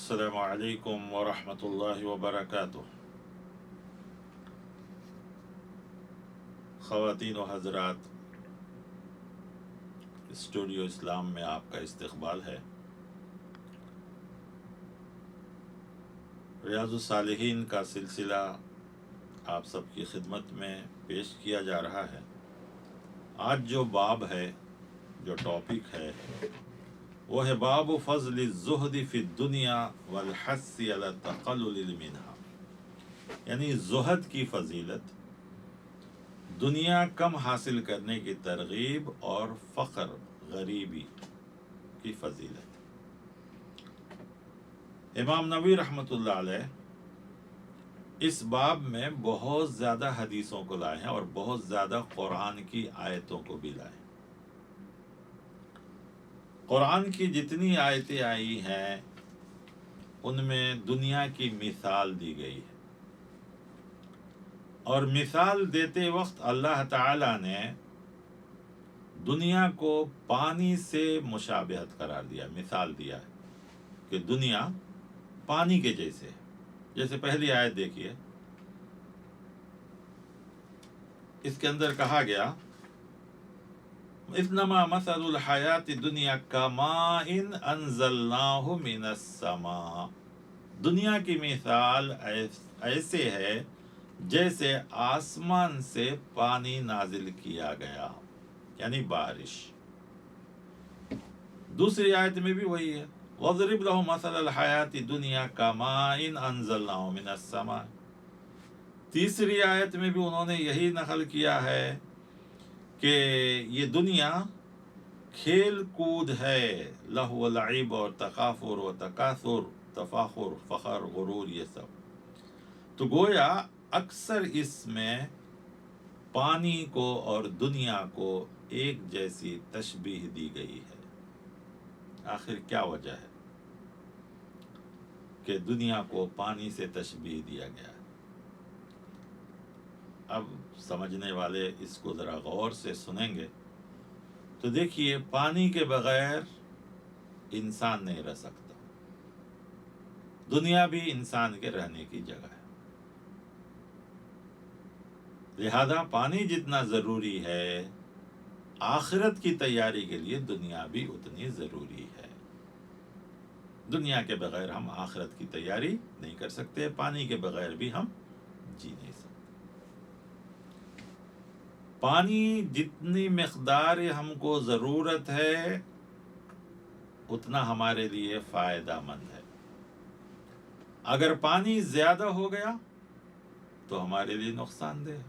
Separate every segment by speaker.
Speaker 1: السلام علیکم ورحمۃ اللہ وبرکاتہ۔ خواتین و حضرات، اسٹوڈیو اسلام میں آپ کا استقبال ہے۔ ریاض الصالحین کا سلسلہ آپ سب کی خدمت میں پیش کیا جا رہا ہے۔ آج جو باب ہے، جو ٹاپک ہے، وہ ہے باب فضل الزہد فی الدنیا والحث علی التقلل منہا، یعنی زہد کی فضیلت، دنیا کم حاصل کرنے کی ترغیب اور فقر غریبی کی فضیلت۔ امام نووی رحمۃ اللہ علیہ اس باب میں بہت زیادہ حدیثوں کو لائے ہیں اور بہت زیادہ قرآن کی آیتوں کو بھی لائے ہیں۔ قرآن کی جتنی آیتیں آئی ہیں ان میں دنیا کی مثال دی گئی ہے، اور مثال دیتے وقت اللہ تعالی نے دنیا کو پانی سے مشابہت قرار دیا، مثال دیا ہے کہ دنیا پانی کے جیسے ہے۔ جیسے پہلی آیت دیکھیے، اس کے اندر کہا گیا انما مثل الحیات الدنیا کماء انزلناہ من السماء، دنیا کی مثال ایسے ہے جیسے آسمان سے پانی نازل کیا گیا، یعنی بارش۔ دوسری آیت میں بھی وہی ہے، وَاضْرِبْ لَهُمْ مَثَلَ الْحَيَاةِ الدُّنْيَا كَمَاءٍ أَنزَلْنَاهُ مِنَ السَّمَاءِ۔ تیسری آیت میں بھی انہوں نے یہی نقل کیا ہے کہ یہ دنیا کھیل کود ہے، لہو و لعب اور تکافر و تکاثر، تفاخر، فخر، غرور، یہ سب۔ تو گویا اکثر اس میں پانی کو اور دنیا کو ایک جیسی تشبیہ دی گئی ہے۔ آخر کیا وجہ ہے کہ دنیا کو پانی سے تشبیہ دیا گیا ہے؟ اب سمجھنے والے اس کو ذرا غور سے سنیں گے تو دیکھیے، پانی کے بغیر انسان نہیں رہ سکتا، دنیا بھی انسان کے رہنے کی جگہ ہے، لہذا پانی جتنا ضروری ہے آخرت کی تیاری کے لیے دنیا بھی اتنی ضروری ہے۔ دنیا کے بغیر ہم آخرت کی تیاری نہیں کر سکتے، پانی کے بغیر بھی ہم جی نہیں سکتے۔ پانی جتنی مقدار ہم کو ضرورت ہے اتنا ہمارے لیے فائدہ مند ہے۔ اگر پانی زیادہ ہو گیا تو ہمارے لیے نقصان دہ ہے۔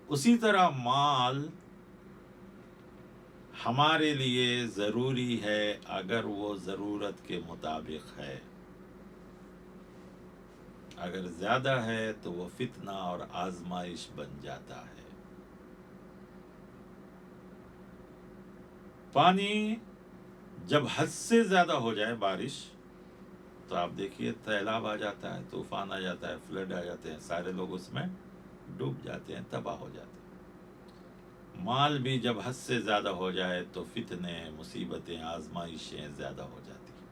Speaker 1: اسی طرح مال ہمارے لیے ضروری ہے اگر وہ ضرورت کے مطابق ہے، اگر زیادہ ہے تو وہ فتنہ اور آزمائش بن جاتا ہے۔ پانی جب حد سے زیادہ ہو جائے، بارش، تو آپ دیکھیے سیلاب آ جاتا ہے، طوفان آ جاتا ہے، فلڈ آ جاتے ہیں، سارے لوگ اس میں ڈوب جاتے ہیں، تباہ ہو جاتے ہیں۔ مال بھی جب حد سے زیادہ ہو جائے تو فتنے، مصیبتیں، آزمائشیں زیادہ ہو جاتی ہیں۔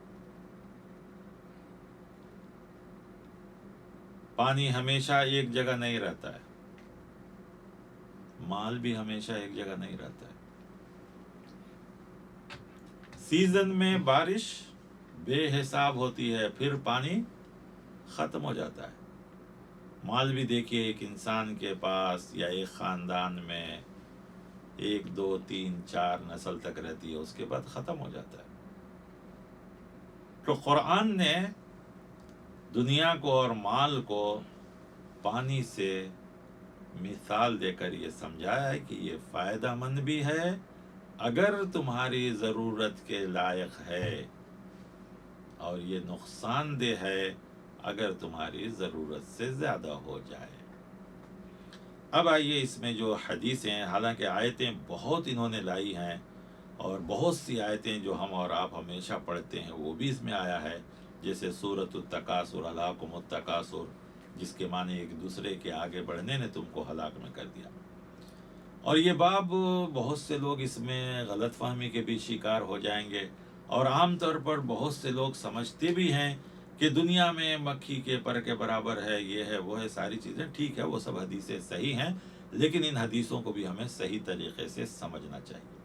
Speaker 1: پانی ہمیشہ ایک جگہ نہیں رہتا ہے، مال بھی ہمیشہ ایک جگہ نہیں رہتا ہے۔ سیزن میں بارش بے حساب ہوتی ہے، پھر پانی ختم ہو جاتا ہے۔ مال بھی دیکھیے، ایک انسان کے پاس یا ایک خاندان میں 1 2 3 4 نسل تک رہتی ہے، اس کے بعد ختم ہو جاتا ہے۔ تو قرآن نے دنیا کو اور مال کو پانی سے مثال دے کر یہ سمجھایا ہے کہ یہ فائدہ مند بھی ہے اگر تمہاری ضرورت کے لائق ہے، اور یہ نقصان دہ ہے اگر تمہاری ضرورت سے زیادہ ہو جائے۔ اب آئیے اس میں جو حدیثیں ہیں، حالانکہ آیتیں بہت انہوں نے لائی ہیں، اور بہت سی آیتیں جو ہم اور آپ ہمیشہ پڑھتے ہیں وہ بھی اس میں آیا ہے، جیسے سورۃ التکاثر، الہاکم التکاثر، جس کے معنی ایک دوسرے کے آگے بڑھنے نے تم کو ہلاک میں کر دیا۔ اور یہ باب بہت سے لوگ اس میں غلط فہمی کے بھی شکار ہو جائیں گے، اور عام طور پر بہت سے لوگ سمجھتے بھی ہیں کہ دنیا میں مکھی کے پر کے برابر ہے، یہ ہے وہ ہے، ساری چیزیں ٹھیک ہے، وہ سب حدیثیں صحیح ہیں، لیکن ان حدیثوں کو بھی ہمیں صحیح طریقے سے سمجھنا چاہیے۔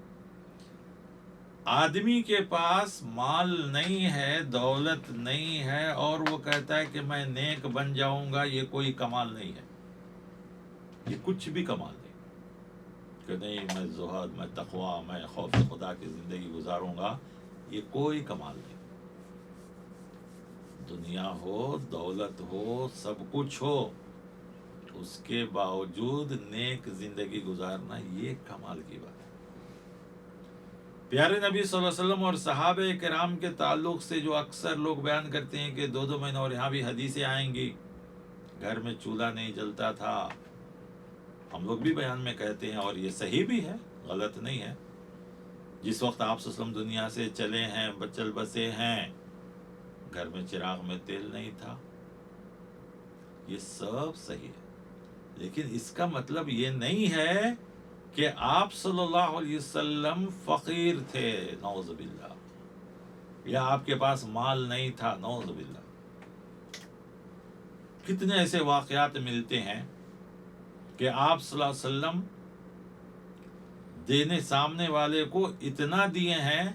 Speaker 1: آدمی کے پاس مال نہیں ہے، دولت نہیں ہے، اور وہ کہتا ہے کہ میں نیک بن جاؤں گا، یہ کوئی کمال نہیں ہے، یہ کچھ بھی کمال نہیں کہ نہیں میں زہد، میں تقویٰ، میں خوف خدا کی زندگی گزاروں گا، یہ کوئی کمال نہیں۔ دنیا ہو، دولت ہو، سب کچھ ہو، اس کے باوجود نیک زندگی گزارنا یہ کمال کی بات ہے۔ پیارے نبی صلی اللہ علیہ وسلم اور صحابہ کرام کے تعلق سے جو اکثر لوگ بیان کرتے ہیں کہ 2 مہینے، اور یہاں بھی حدیثیں آئیں گی، گھر میں چولہا نہیں جلتا تھا، ہم لوگ بھی بیان میں کہتے ہیں، اور یہ صحیح بھی ہے، غلط نہیں ہے۔ جس وقت آپ صلی اللہ علیہ وسلم دنیا سے چلے ہیں، بچل بسے ہیں، گھر میں چراغ میں تیل نہیں تھا، یہ سب صحیح ہے، لیکن اس کا مطلب یہ نہیں ہے کہ آپ صلی اللہ علیہ وسلم فقیر تھے، نعوذ باللہ، یا آپ کے پاس مال نہیں تھا، نعوذ باللہ۔ کتنے ایسے واقعات ملتے ہیں کہ آپ صلی اللہ علیہ وسلم دینے سامنے والے کو اتنا دیے ہیں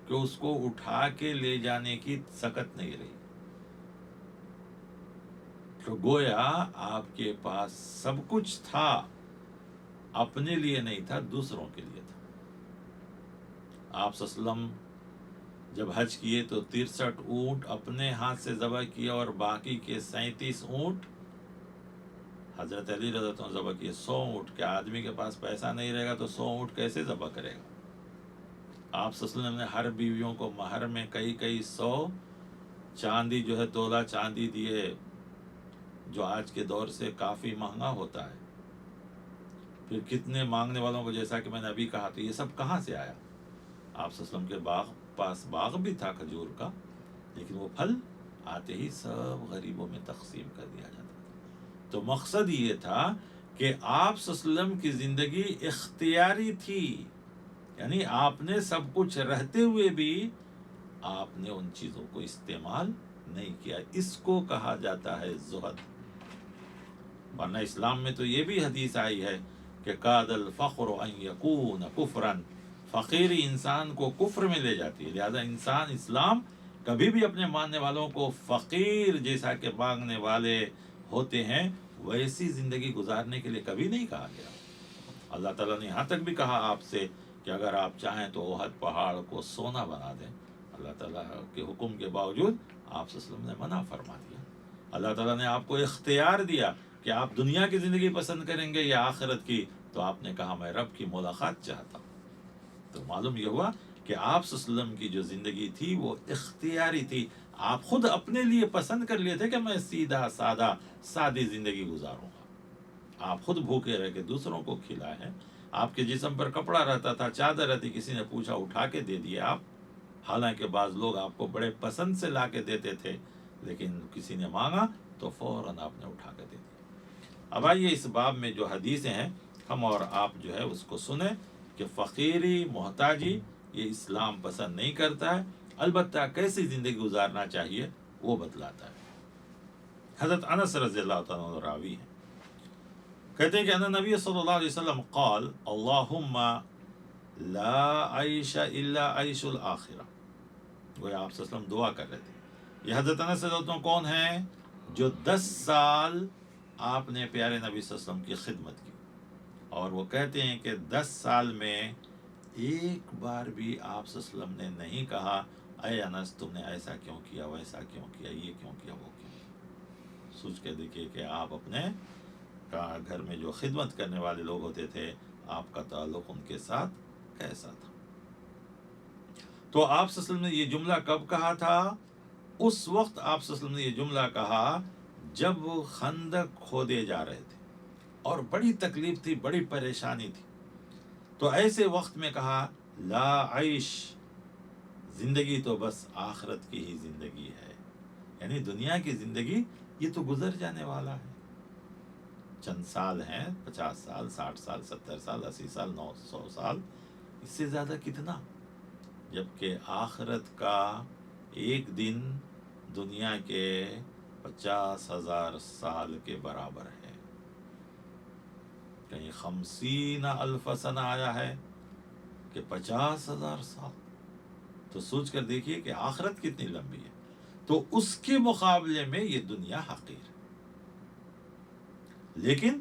Speaker 1: کہ اس کو اٹھا کے لے جانے کی سکت نہیں رہی، تو گویا آپ کے پاس سب کچھ تھا، اپنے لیے نہیں تھا، دوسروں کے لیے تھا۔ آپ صلی اللہ علیہ وسلم جب حج کیے تو 63 اونٹ اپنے ہاتھ سے ذبح کیے، اور باقی کے 37 اونٹ حضرت علی رضی اللہ عنہ ذبح کیے۔ 100 اونٹ، کہ آدمی کے پاس پیسہ نہیں رہے گا تو 100 اونٹ کیسے ذبح کرے گا؟ آپ صلی اللہ علیہ وسلم نے ہر بیویوں کو مہر میں کئی 100 چاندی جو ہے تولہ چاندی دیے، جو آج کے دور سے کافی مہنگا ہوتا ہے۔ پھر کتنے مانگنے والوں کو، جیسا کہ میں نے ابھی کہا، تو یہ سب کہاں سے آیا؟ آپ صلی اللہ علیہ وسلم کے پاس باغ بھی تھا کھجور کا، لیکن وہ پھل آتے ہی سب غریبوں میں تقسیم کر دیا جاتا تھا۔ تو مقصد یہ تھا کہ آپ صلی اللہ علیہ وسلم کی زندگی اختیاری تھی، یعنی آپ نے سب کچھ رہتے ہوئے بھی آپ نے ان چیزوں کو استعمال نہیں کیا، اس کو کہا جاتا ہے زہد۔ ورنہ اسلام میں تو یہ بھی حدیث آئی ہے کہ قاد الفقر ان یکون کفرا، فقیری انسان کو کفر میں لے جاتی ہے، لہذا انسان، اسلام کبھی بھی اپنے ماننے والوں کو فقیر جیسا کہ مانگنے والے ہوتے ہیں ویسی زندگی گزارنے کے لیے کبھی نہیں کہا گیا۔ اللہ تعالیٰ نے یہاں تک بھی کہا آپ سے کہ اگر آپ چاہیں تو احد پہاڑ کو سونا بنا دیں، اللہ تعالیٰ کے حکم کے باوجود آپ صلی اللہ علیہ وسلم نے منع فرما دیا۔ اللہ تعالیٰ نے آپ کو اختیار دیا کہ آپ دنیا کی زندگی پسند کریں گے یا آخرت کی، تو آپ نے کہا میں رب کی ملاقات چاہتا ہوں۔ تو معلوم یہ ہوا کہ آپ صلی اللہ علیہ وسلم کی جو زندگی تھی وہ اختیاری تھی، آپ خود اپنے لیے پسند کر لیے تھے کہ میں سیدھا سادہ سادی زندگی گزاروں گا۔ آپ خود بھوکے رہ کے دوسروں کو کھلائے ہیں، آپ کے جسم پر کپڑا رہتا تھا، چادر رہتی، کسی نے پوچھا اٹھا کے دے دیے آپ، حالانکہ بعض لوگ آپ کو بڑے پسند سے لا کے دیتے تھے، لیکن کسی نے مانگا تو فوراً آپ نے اٹھا کے دے دیا۔ اب آئیے اس باب میں جو حدیثیں ہیں ہم اور آپ جو ہے اس کو سنیں کہ فقیری، محتاجی یہ اسلام پسند نہیں کرتا ہے، البتہ کیسی زندگی گزارنا چاہیے وہ بتلاتا ہے۔ حضرت انس رضی اللہ تعالیٰ عنہ راوی ہیں، کہتے ہیں کہ ان نبی صلی اللہ علیہ وسلم قال اللہم لا عیش الا عیش الآخرہ، گویا آپ صلی اللہ علیہ وسلم دعا کر رہے تھے۔ یہ حضرت انس رضی اللہ عنہ کون ہیں؟ جو 10 سال آپ نے پیارے نبی صلی اللہ علیہ وسلم کی خدمت کی، اور وہ کہتے ہیں کہ 10 سال میں ایک بار بھی آپ صلی اللہ علیہ وسلم نے نہیں کہا اے انس تم نے ایسا کیوں کیا، ویسا کیوں کیا، یہ کیوں کیا، وہ کیوں کیا۔ سوچ کے دیکھیے کہ آپ اپنے گھر میں جو خدمت کرنے والے لوگ ہوتے تھے، آپ کا تعلق ان کے ساتھ کیسا تھا۔ تو آپ صلی اللہ علیہ وسلم نے یہ جملہ کب کہا تھا؟ اس وقت آپ صلی اللہ علیہ وسلم نے یہ جملہ کہا جب خندق کھودے جا رہے تھے اور بڑی تکلیف تھی، بڑی پریشانی تھی، تو ایسے وقت میں کہا لا عیش، زندگی تو بس آخرت کی ہی زندگی ہے، یعنی دنیا کی زندگی یہ تو گزر جانے والا ہے، چند سال ہیں، 50 سال، 60 سال، 70 سال، 80 سال، 900 سال، اس سے زیادہ کتنا؟ جبکہ آخرت کا ایک دن دنیا کے 50,000 سال کے برابر ہے. کہیں 50,000 سنہ آیا ہے کہ 50,000 سال. تو سوچ کر دیکھیے کہ آخرت کتنی لمبی ہے. تو اس کے مقابلے میں یہ دنیا حقیر ہے. لیکن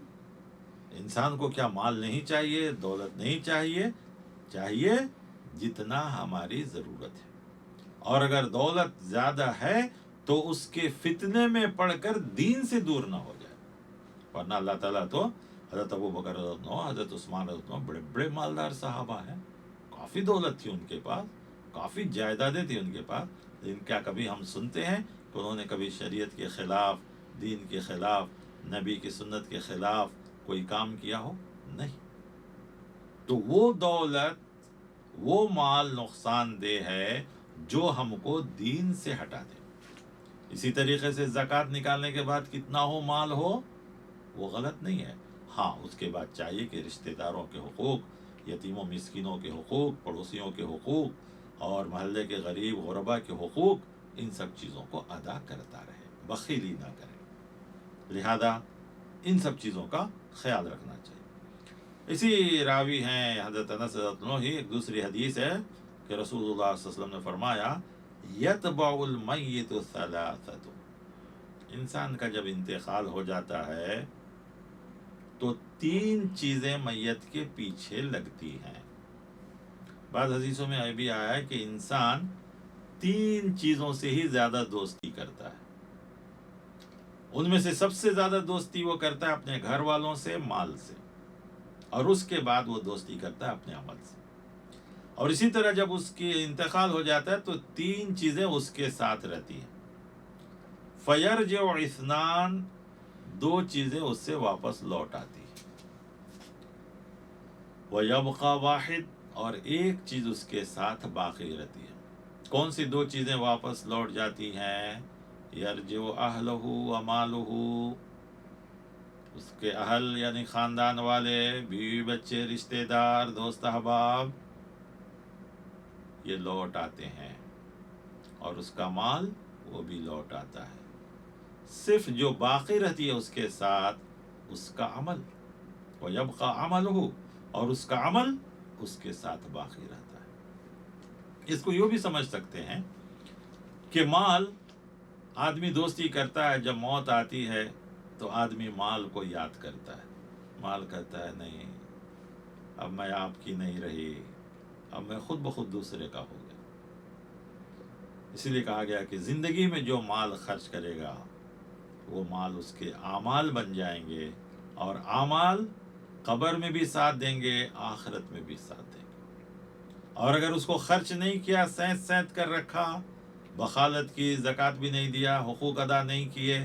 Speaker 1: انسان کو کیا مال نہیں چاہیے، دولت نہیں چاہیے، چاہیے جتنا ہماری ضرورت ہے. اور اگر دولت زیادہ ہے تو اس کے فتنے میں پڑ کر دین سے دور نہ ہو جائے. ورنہ اللہ تعالیٰ تو حضرت ابو بکر رضی اللہ عنہ، حضرت عثمان رضی اللہ عنہ بڑے بڑے مالدار صحابہ ہیں، کافی دولت تھی ان کے پاس، کافی جائیدادیں تھی ان کے پاس. لیکن کیا کبھی ہم سنتے ہیں کہ انہوں نے کبھی شریعت کے خلاف، دین کے خلاف، نبی کی سنت کے خلاف کوئی کام کیا ہو؟ نہیں. تو وہ دولت، وہ مال نقصان دہ ہے جو ہم کو دین سے ہٹا دے. اسی طریقے سے زکوٰۃ نکالنے کے بعد کتنا ہو مال ہو وہ غلط نہیں ہے. ہاں اس کے بعد چاہیے کہ رشتہ داروں کے حقوق، یتیموں مسکینوں کے حقوق، پڑوسیوں کے حقوق اور محلے کے غریب غربا کے حقوق، ان سب چیزوں کو ادا کرتا رہے، بخیلی نہ کرے. لہذا ان سب چیزوں کا خیال رکھنا چاہیے. اسی راوی ہیں حضرت انس رضی اللہ عنہ، ایک دوسری حدیث ہے کہ رسول اللہ صلی اللہ علیہ وسلم نے فرمایا یتبع المیت ثلاثۃ. انسان کا جب انتقال ہو جاتا ہے تو 3 چیزیں میت کے پیچھے لگتی ہیں. بعض حدیثوں میں یہ بھی آیا ہے کہ انسان 3 چیزوں سے ہی زیادہ دوستی کرتا ہے. ان میں سے سب سے زیادہ دوستی وہ کرتا ہے اپنے گھر والوں سے، مال سے، اور اس کے بعد وہ دوستی کرتا ہے اپنے عمل سے. اور اسی طرح جب اس کی انتقال ہو جاتا ہے تو 3 چیزیں اس کے ساتھ رہتی ہیں. فَيَرْجِعُ اثنان، 2 چیزیں اس سے واپس لوٹ آتی ہیں. وَيَبْقَى واحد، اور 1 چیز اس کے ساتھ باقی رہتی ہے. کون سی 2 چیزیں واپس لوٹ جاتی ہیں؟ یرجع اہلہ ومالہ، اس کے اہل یعنی خاندان والے، بیوی بچے، رشتہ دار، دوست احباب، یہ لوٹ آتے ہیں. اور اس کا مال وہ بھی لوٹ آتا ہے. صرف جو باقی رہتی ہے اس کے ساتھ اس کا عمل. وَيَبْقَى عَمَلُهُ، اور اس کا عمل اس کے ساتھ باقی رہتا ہے. اس کو یوں بھی سمجھ سکتے ہیں کہ مال، آدمی دوستی کرتا ہے، جب موت آتی ہے تو آدمی مال کو یاد کرتا ہے. مال کہتا ہے نہیں، اب میں آپ کی نہیں رہی، اب میں خود بخود دوسرے کا ہو گیا. اسی لیے کہا گیا کہ زندگی میں جو مال خرچ کرے گا وہ مال اس کے اعمال بن جائیں گے، اور اعمال قبر میں بھی ساتھ دیں گے، آخرت میں بھی ساتھ دیں گے. اور اگر اس کو خرچ نہیں کیا، سینت سینت کر رکھا، بخالت کی، زکوٰۃ بھی نہیں دیا، حقوق ادا نہیں کیے،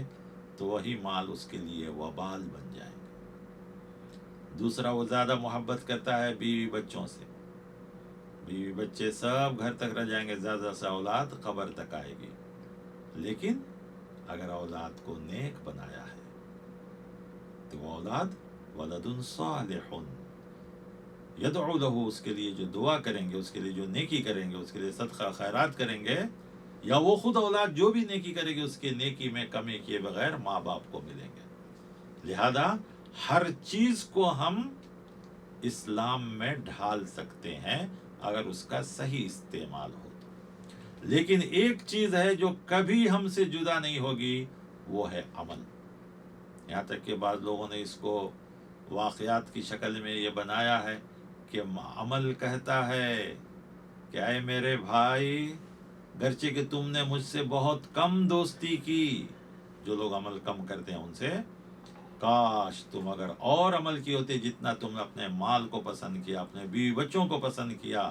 Speaker 1: تو وہی مال اس کے لیے وبال بن جائیں گے. دوسرا، وہ زیادہ محبت کرتا ہے بیوی بچوں سے. بیوی بچے سب گھر تک رہ جائیں گے، زیادہ سے اولاد قبر تک آئے گی. لیکن اگر اولاد کو نیک بنایا ہے تو وہ اولاد ولد صالح یدعو لہ، اس کے لیے جو دعا کریں گے، اس کے لیے جو نیکی کریں گے، اس کے لیے صدقہ خیرات کریں گے، یا وہ خود اولاد جو بھی نیکی کرے گی اس کے نیکی میں کمی کیے بغیر ماں باپ کو ملیں گے. لہذا ہر چیز کو ہم اسلام میں ڈھال سکتے ہیں اگر اس کا صحیح استعمال ہو تو. لیکن ایک چیز ہے جو کبھی ہم سے جدا نہیں ہوگی، وہ ہے عمل. یہاں تک کہ بعض لوگوں نے اس کو واقعات کی شکل میں یہ بنایا ہے کہ عمل کہتا ہے کہ اے میرے بھائی، گرچہ کہ تم نے مجھ سے بہت کم دوستی کی، جو لوگ عمل کم کرتے ہیں ان سے، کاش تم اگر اور عمل کیے ہوتے، جتنا تم نے اپنے مال کو پسند کیا، اپنے بیوی بچوں کو پسند کیا،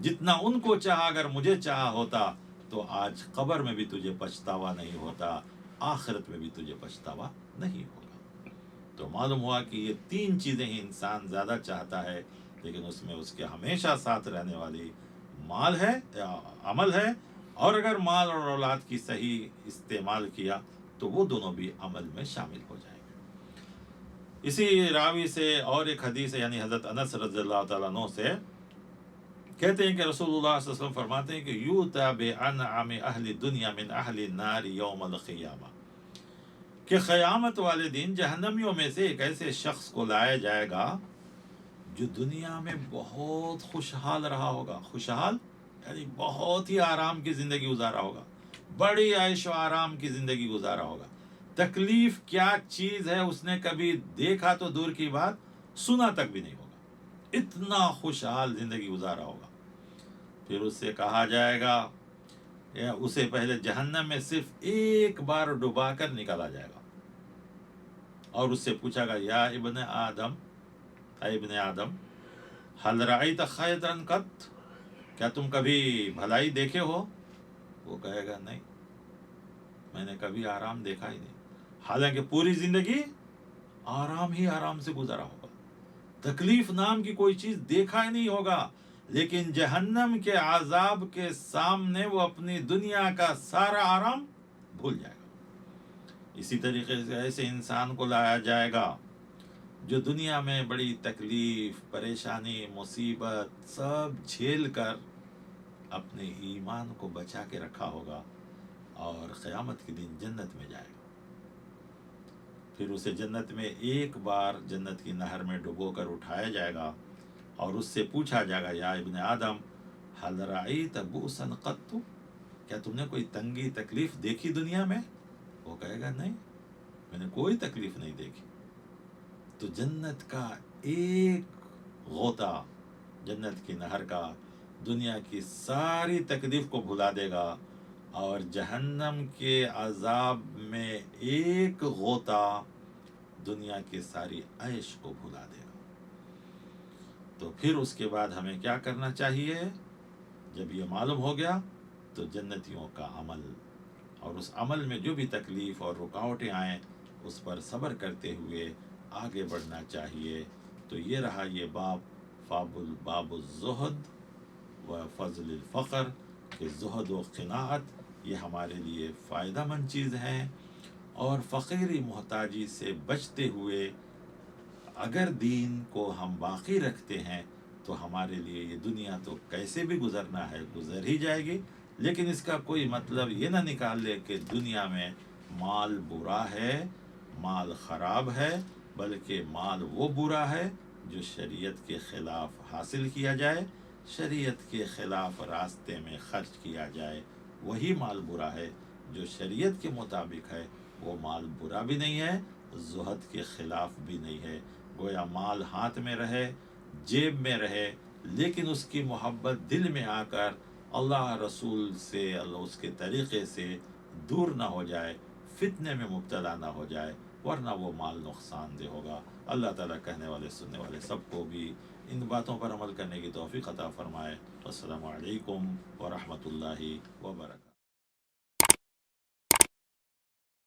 Speaker 1: جتنا ان کو چاہا، اگر مجھے چاہا ہوتا تو آج قبر میں بھی تجھے پچھتاوا نہیں ہوتا، آخرت میں بھی تجھے پچھتاوا نہیں ہوگا. تو معلوم ہوا کہ یہ 3 چیزیں ہی انسان زیادہ چاہتا ہے، لیکن اس میں اس کے ہمیشہ ساتھ رہنے والی مال ہے، عمل ہے. اور اگر مال اور اولاد کی صحیح استعمال کیا تو وہ دونوں بھی عمل میں شامل ہو جائیں گے. اسی راوی سے اور ایک حدیث ہے، یعنی حضرت انس رضی اللہ تعالیٰ عنہ سے، کہتے ہیں کہ رسول اللہ صلی اللہ علیہ وسلم فرماتے ہیں کہ یوتا بانعم اہل دنیا من اہل النار یوم القیامہ، کہ قیامت والے دن جہنمیوں میں سے ایک ایسے شخص کو لایا جائے گا جو دنیا میں بہت خوشحال رہا ہوگا. خوشحال یعنی بہت ہی آرام کی زندگی گزارا ہوگا، بڑی عیش و آرام کی زندگی گزارا ہوگا. تکلیف کیا چیز ہے اس نے کبھی دیکھا تو دور کی بات، سنا تک بھی نہیں ہوگا. اتنا خوشحال زندگی گزارا ہوگا. پھر اس سے کہا جائے گا، اسے پہلے جہنم میں صرف ایک بار ڈبا کر نکالا جائے گا، اور اس سے پوچھا گا یا ابن آدم، اے ابن آدم، حل رأیت خیرا قط، کیا تم کبھی بھلائی دیکھے ہو؟ وہ کہے گا نہیں، میں نے کبھی آرام دیکھا ہی نہیں. حالانکہ پوری زندگی آرام ہی آرام سے گزارا ہوگا، تکلیف نام کی کوئی چیز دیکھا ہی نہیں ہوگا. لیکن جہنم کے عذاب کے سامنے وہ اپنی دنیا کا سارا آرام بھول جائے گا. اسی طریقے سے ایسے انسان کو لایا جائے گا جو دنیا میں بڑی تکلیف، پریشانی، مصیبت سب جھیل کر اپنے ایمان کو بچا کے رکھا ہوگا، اور قیامت کے دن جنت میں جائے گا. پھر اسے جنت میں ایک بار جنت کی نہر میں ڈبو کر اٹھایا جائے گا، اور اس سے پوچھا جائے گا یا ابن آدم حل رأیت بؤسا قط، کیا تم نے کوئی تنگی تکلیف دیکھی دنیا میں؟ وہ کہے گا نہیں، میں نے کوئی تکلیف نہیں دیکھی. تو جنت کا ایک غوطہ، جنت کی نہر کا، دنیا کی ساری تکلیف کو بھلا دے گا، اور جہنم کے عذاب میں ایک غوطہ دنیا کی ساری عیش کو بھلا دے گا. تو پھر اس کے بعد ہمیں کیا کرنا چاہیے؟ جب یہ معلوم ہو گیا تو جنتیوں کا عمل، اور اس عمل میں جو بھی تکلیف اور رکاوٹیں آئیں اس پر صبر کرتے ہوئے آگے بڑھنا چاہیے. تو یہ رہا یہ باب الزہد و فضل الفقر، کہ زہد و قناعت یہ ہمارے لیے فائدہ مند چیز ہیں، اور فقیری محتاجی سے بچتے ہوئے اگر دین کو ہم باقی رکھتے ہیں تو ہمارے لیے یہ دنیا تو کیسے بھی گزرنا ہے، گزر ہی جائے گی. لیکن اس کا کوئی مطلب یہ نہ نکال لے کہ دنیا میں مال برا ہے، مال خراب ہے، بلکہ مال وہ برا ہے جو شریعت کے خلاف حاصل کیا جائے، شریعت کے خلاف راستے میں خرچ کیا جائے. وہی مال برا ہے. جو شریعت کے مطابق ہے وہ مال برا بھی نہیں ہے، زہد کے خلاف بھی نہیں ہے. گویا مال ہاتھ میں رہے، جیب میں رہے، لیکن اس کی محبت دل میں آ کر اللہ رسول سے، اللہ اس کے طریقے سے دور نہ ہو جائے، فتنے میں مبتلا نہ ہو جائے، ورنہ وہ مال نقصان دہ ہوگا. اللہ تعالیٰ کہنے والے سننے والے سب کو بھی ان باتوں پر عمل کرنے کی توفیق عطا فرمائے. السلام علیکم ورحمۃ اللہ وبرکاتہ.